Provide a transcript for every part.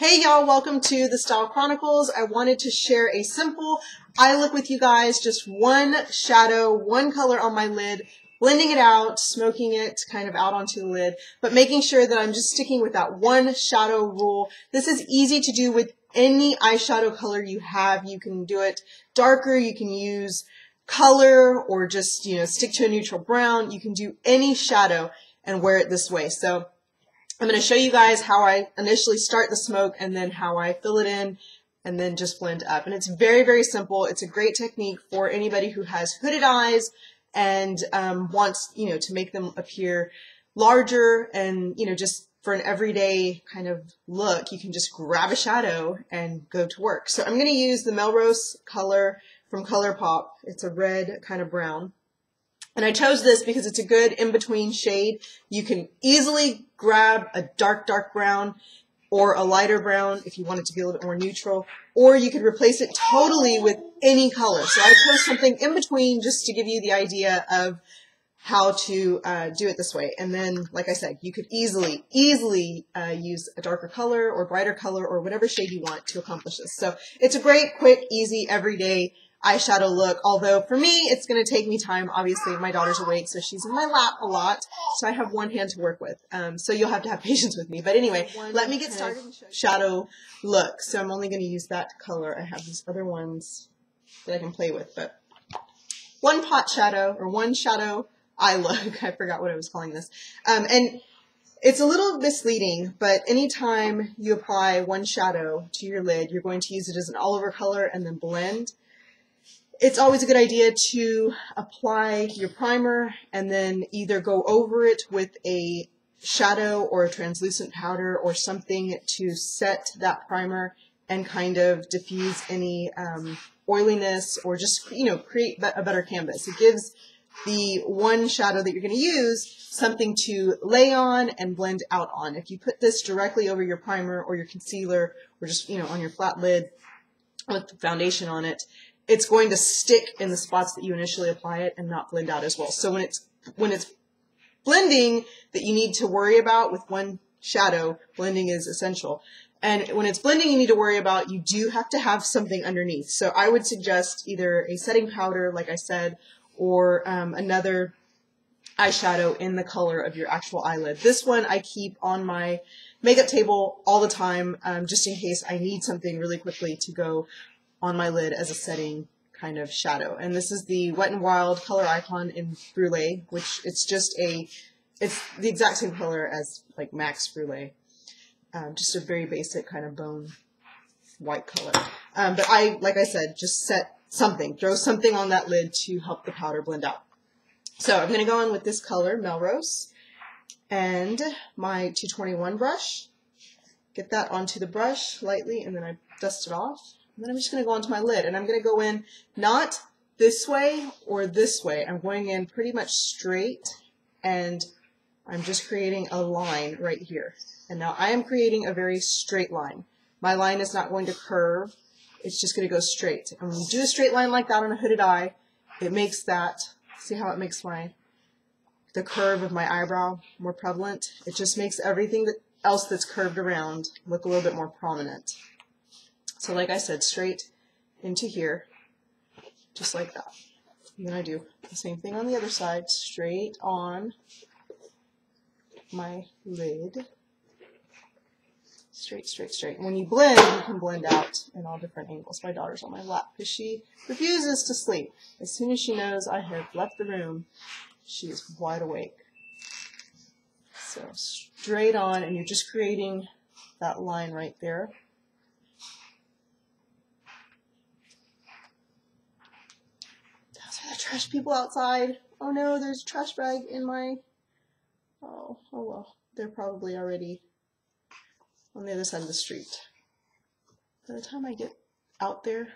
Hey y'all, welcome to the Style Chronicles. I wanted to share a simple eye look with you guys, just one shadow, one color on my lid, blending it out, smoking it kind of out onto the lid, but making sure that I'm just sticking with that one shadow rule. This is easy to do with any eyeshadow color you have. You can do it darker, you can use color, or just, stick to a neutral brown. You can do any shadow and wear it this way. So I'm going to show you guys how I initially start the smoke and then how I fill it in and then just blend up. And it's very, very simple. It's a great technique for anybody who has hooded eyes and wants, to make them appear larger and, just for an everyday kind of look. You can just grab a shadow and go to work. So I'm going to use the Melrose color from ColourPop. It's a red kind of brown. And I chose this because it's a good in-between shade. You can easily grab a dark, dark brown or a lighter brown if you want it to be a little bit more neutral, or you could replace it totally with any color. So I chose something in between just to give you the idea of how to do it this way. And then, like I said, you could easily use a darker color or brighter color or whatever shade you want to accomplish this. So it's a great, quick, easy, everyday eyeshadow look, although for me it's going to take me time. Obviously my daughter's awake, so she's in my lap a lot, so I have one hand to work with, so you'll have to have patience with me. But anyway, let me get started. Shadow look, so I'm only going to use that color. I have these other ones that I can play with, but one pot shadow or one shadow eye look. I forgot what I was calling this. And it's a little misleading, but anytime you apply one shadow to your lid, you're going to use it as an all over color and then blend. It's always a good idea to apply your primer and then either go over it with a shadow or a translucent powder or something to set that primer and kind of diffuse any oiliness, or just, create a better canvas. It gives the one shadow that you're going to use something to lay on and blend out on. If you put this directly over your primer or your concealer or just, on your flat lid with the foundation on it, it's going to stick in the spots that you initially apply it and not blend out as well. So when it's blending that you need to worry about with one shadow, blending is essential. And when it's blending you need to worry about, you do have to have something underneath. So I would suggest either a setting powder, like I said, or another eyeshadow in the color of your actual eyelid. This one I keep on my makeup table all the time, just in case I need something really quickly to go on my lid as a setting kind of shadow. And this is the Wet n Wild Color Icon in Brulee, which it's the exact same color as like Max Brulee. Just a very basic kind of bone white color. But like I said, just set something, throw something on that lid to help the powder blend out. So I'm going to go in with this color, Melrose, and my 221 brush. Get that onto the brush lightly, and then I dust it off. And then I'm just going to go onto my lid, and I'm going to go in not this way or this way. I'm going in pretty much straight, and I'm just creating a line right here. And now I am creating a very straight line. My line is not going to curve. It's just going to go straight. And when you do a straight line like that on a hooded eye, it makes that, see how it makes the curve of my eyebrow more prevalent? It just makes everything else that's curved around look a little bit more prominent. So like I said, straight into here, just like that. And then I do the same thing on the other side, straight on my lid. Straight, straight, straight. When you blend, you can blend out in all different angles. My daughter's on my lap because she refuses to sleep. As soon as she knows I have left the room, she is wide awake. So straight on, and you're just creating that line right there. Trash people outside. Oh no, there's a trash bag in my, oh well, they're probably already on the other side of the street. By the time I get out there,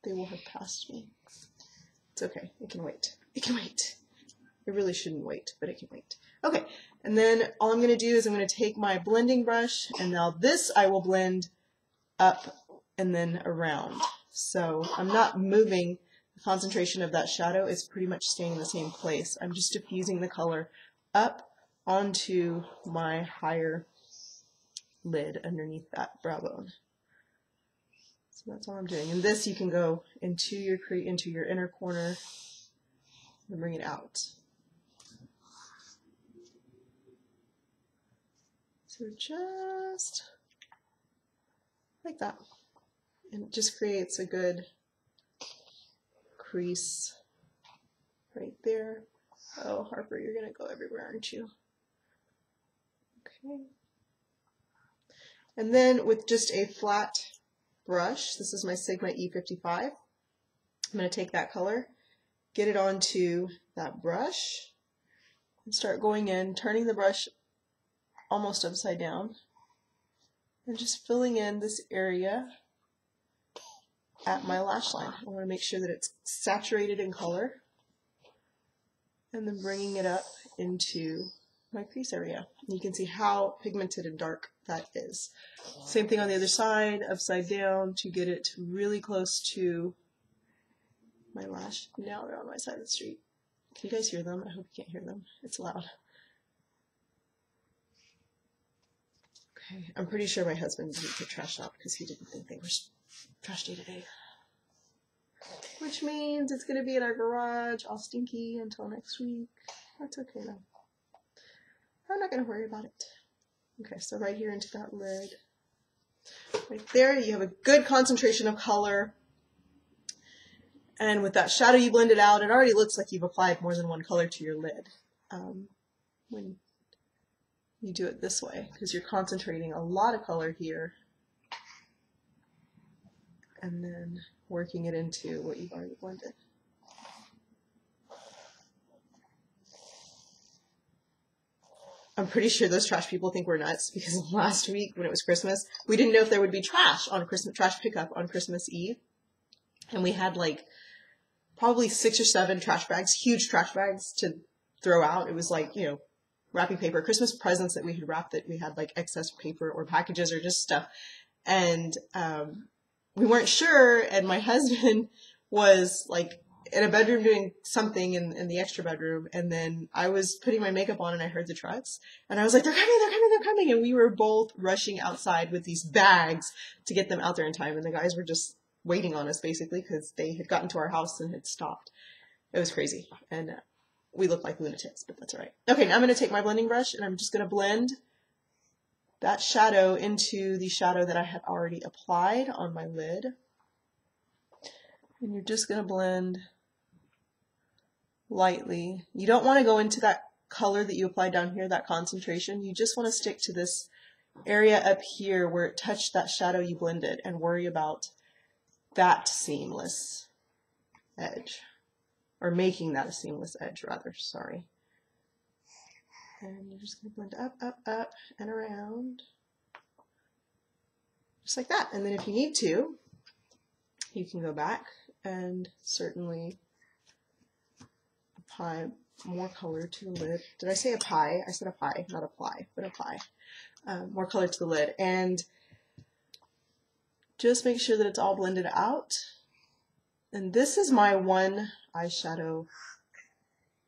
they will have passed me. It's okay, it can wait. It can wait. It really shouldn't wait, but it can wait. Okay, and then all I'm going to do is I'm going to take my blending brush, and now this I will blend up and then around. So I'm not moving. The concentration of that shadow is pretty much staying in the same place. I'm just diffusing the color up onto my higher lid underneath that brow bone. So that's all I'm doing. And this you can go into your inner corner and bring it out. So just like that. And it just creates a good crease right there. Oh, Harper, you're gonna go everywhere, aren't you? Okay. And then with just a flat brush, this is my Sigma E55, I'm going to take that color, get it onto that brush, and start going in, turning the brush almost upside down, and just filling in this area at my lash line. I want to make sure that it's saturated in color, and then bringing it up into my crease area. You can see how pigmented and dark that is. Same thing on the other side, upside down to get it really close to my lash. Now they're on my side of the street. Can you guys hear them? I hope you can't hear them. It's loud. Okay, I'm pretty sure my husband didn't get trashed out because he didn't think they were trash day today. Which means it's going to be in our garage all stinky until next week. That's okay though. I'm not going to worry about it. Okay, so right here into that lid. Right there, you have a good concentration of color. And with that shadow you blend it out, it already looks like you've applied more than one color to your lid when you do it this way, because you're concentrating a lot of color here and then working it into what you've already blended. I'm pretty sure those trash people think we're nuts because last week when it was Christmas, we didn't know if there would be trash pickup on Christmas Eve. And we had like probably 6 or 7 trash bags, huge trash bags to throw out. It was like, you know, wrapping paper, Christmas presents that we had wrapped that we had like excess paper or packages or just stuff. And we weren't sure. And my husband was like in a bedroom doing something in the extra bedroom, and then I was putting my makeup on and I heard the trucks and I was like, they're coming, they're coming, they're coming. And we were both rushing outside with these bags to get them out there in time, and the guys were just waiting on us basically because they had gotten to our house and had stopped. It was crazy, and we looked like lunatics, but that's all right. Okay, now I'm going to take my blending brush and I'm just going to blend that shadow into the shadow that I had already applied on my lid. And you're just going to blend lightly. You don't want to go into that color that you applied down here, that concentration. You just want to stick to this area up here where it touched that shadow you blended and worry about that seamless edge, or making that a seamless edge rather, sorry. And you're just going to blend up, up, up, and around. Just like that. And then if you need to, you can go back and certainly apply more color to the lid. Did I say apply? I said apply, not apply, but apply. More color to the lid. And just make sure that it's all blended out. And this is my one eyeshadow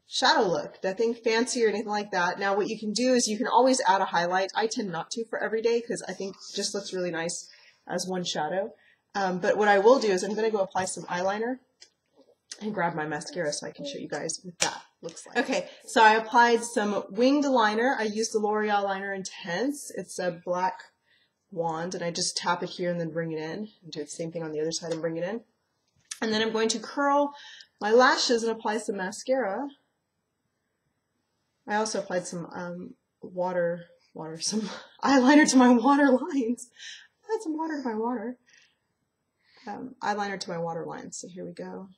shadow look. Nothing fancy or anything like that. Now what you can do is you can always add a highlight. I tend not to for every day because I think it just looks really nice as one shadow. But what I will do is I'm going to go apply some eyeliner and grab my mascara so I can show you guys what that looks like. Okay, so I applied some winged liner. I used the L'Oreal Liner Intense. It's a black wand, and I just tap it here and then bring it in. And do the same thing on the other side and bring it in. And then I'm going to curl my lashes and apply some mascara. I also applied some some eyeliner to my water lines. I had some water to my water. Eyeliner to my water lines. So here we go.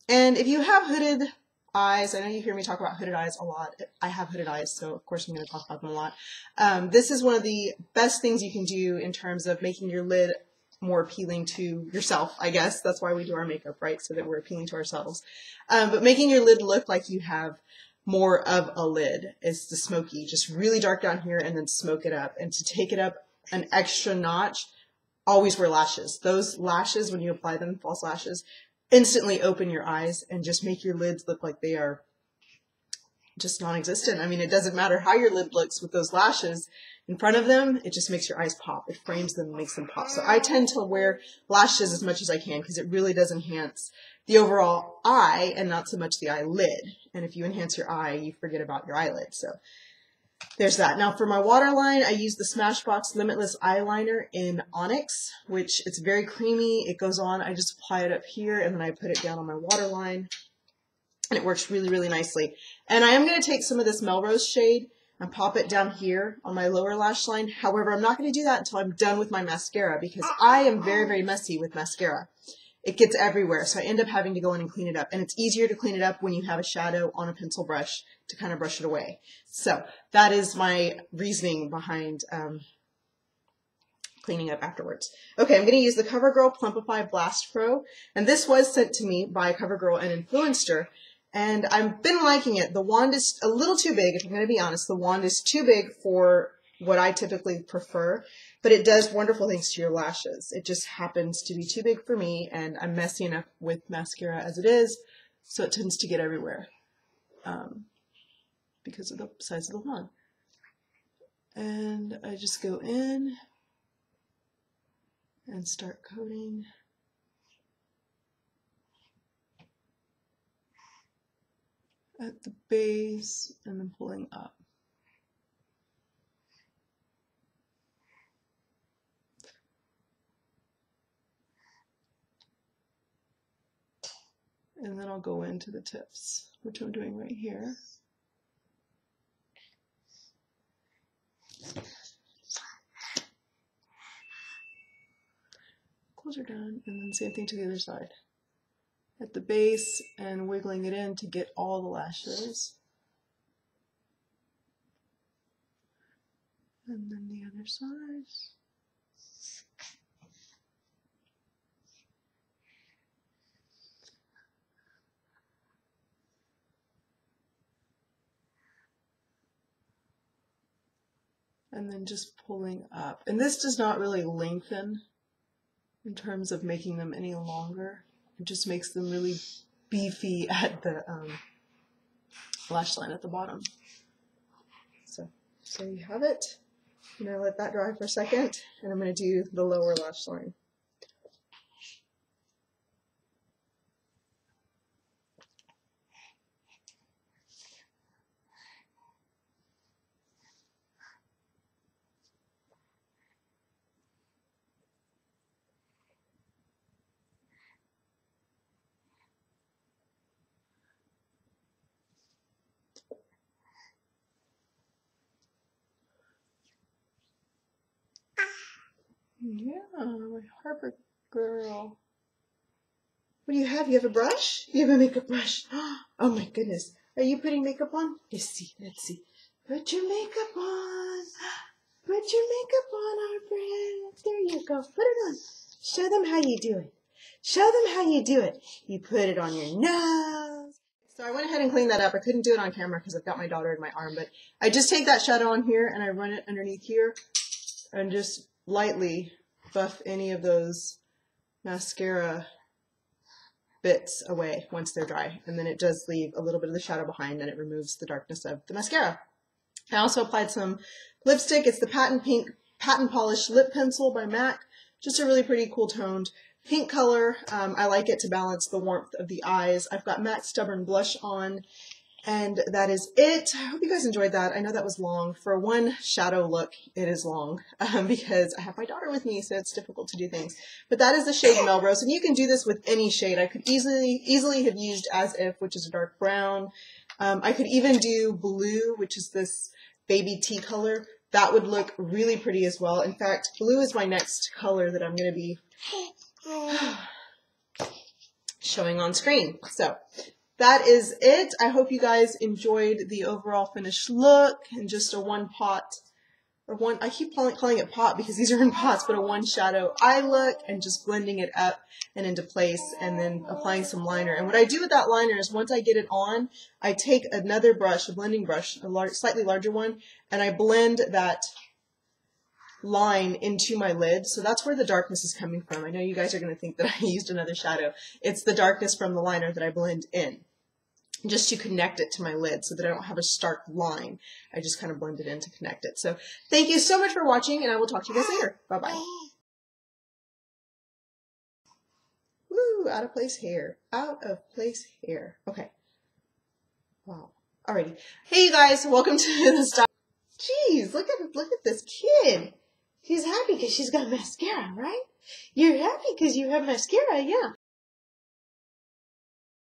And if you have hooded eyes, I know you hear me talk about hooded eyes a lot. I have hooded eyes, so of course I'm going to talk about them a lot. This is one of the best things you can do in terms of making your lid more appealing to yourself, I guess. That's why we do our makeup, right? So that we're appealing to ourselves. But making your lid look like you have more of a lid is the smoky. Just really dark down here and then smoke it up. And to take it up an extra notch, always wear lashes. Those lashes, when you apply them, false lashes, instantly open your eyes and just make your lids look like they are just non-existent. I mean, it doesn't matter how your lid looks with those lashes in front of them, it just makes your eyes pop. It frames them, makes them pop. So I tend to wear lashes as much as I can because it really does enhance the overall eye and not so much the eyelid. And if you enhance your eye, you forget about your eyelid. So there's that. Now for my waterline, I use the Smashbox Limitless Eyeliner in Onyx, which it's very creamy. It goes on. I just apply it up here and then I put it down on my waterline. And it works really, really nicely. And I am going to take some of this Melrose shade and pop it down here on my lower lash line. However, I'm not going to do that until I'm done with my mascara because I am very, very messy with mascara. It gets everywhere, so I end up having to go in and clean it up. And it's easier to clean it up when you have a shadow on a pencil brush to kind of brush it away. So that is my reasoning behind cleaning up afterwards. Okay, I'm going to use the CoverGirl Plumpify Blast Pro. And this was sent to me by CoverGirl and Influencer. And I've been liking it. The wand is a little too big, if I'm going to be honest. The wand is too big for what I typically prefer, but it does wonderful things to your lashes. It just happens to be too big for me, and I'm messy enough with mascara as it is, so it tends to get everywhere because of the size of the wand. And I just go in and start coating. At the base and then pulling up. And then I'll go into the tips, which I'm doing right here. Close her down, and then same thing to the other side. At the base and wiggling it in to get all the lashes. And then the other side. And then just pulling up. And this does not really lengthen in terms of making them any longer. It just makes them really beefy at the lash line at the bottom. So you have it. I'm going to let that dry for a second, and I'm going to do the lower lash line. Yeah, my Harper girl. What do you have? You have a brush? You have a makeup brush. Oh my goodness. Are you putting makeup on? Let's see. Let's see. Put your makeup on. Put your makeup on, our friend. There you go. Put it on. Show them how you do it. Show them how you do it. You put it on your nose. So I went ahead and cleaned that up. I couldn't do it on camera because I've got my daughter in my arm, but I just take that shadow on here and I run it underneath here and just lightly buff any of those mascara bits away once they're dry. And then it does leave a little bit of the shadow behind and it removes the darkness of the mascara. I also applied some lipstick. It's the Patent Polish Lip Pencil by MAC. Just a really pretty cool toned pink color. I like it to balance the warmth of the eyes. I've got MAC Stubborn Blush on, and that is it. I hope you guys enjoyed that. I know that was long. For one shadow look, it is long because I have my daughter with me, so it's difficult to do things. But that is the shade Melrose, and you can do this with any shade. I could easily have used As If, which is a dark brown. I could even do blue, which is this baby tea color. That would look really pretty as well. In fact, blue is my next color that I'm going to be showing on screen. So that is it. I hope you guys enjoyed the overall finished look and just a one pot, or one, I keep calling it pot because these are in pots, but a one shadow eye look and just blending it up and into place and then applying some liner. And what I do with that liner is once I get it on, I take another brush, a blending brush, a slightly larger one, and I blend that line into my lid. So that's where the darkness is coming from. I know you guys are going to think that I used another shadow. It's the darkness from the liner that I blend in. just to connect it to my lid so that I don't have a stark line. I just kind of blend it in to connect it. So thank you so much for watching, and I will talk to you guys later. Bye-bye. Woo, out of place hair. Out of place hair. Okay. Wow. Alrighty. Hey, you guys. Welcome to the style. Jeez, look at this kid. She's happy because she's got mascara, right? You're happy because you have mascara, yeah.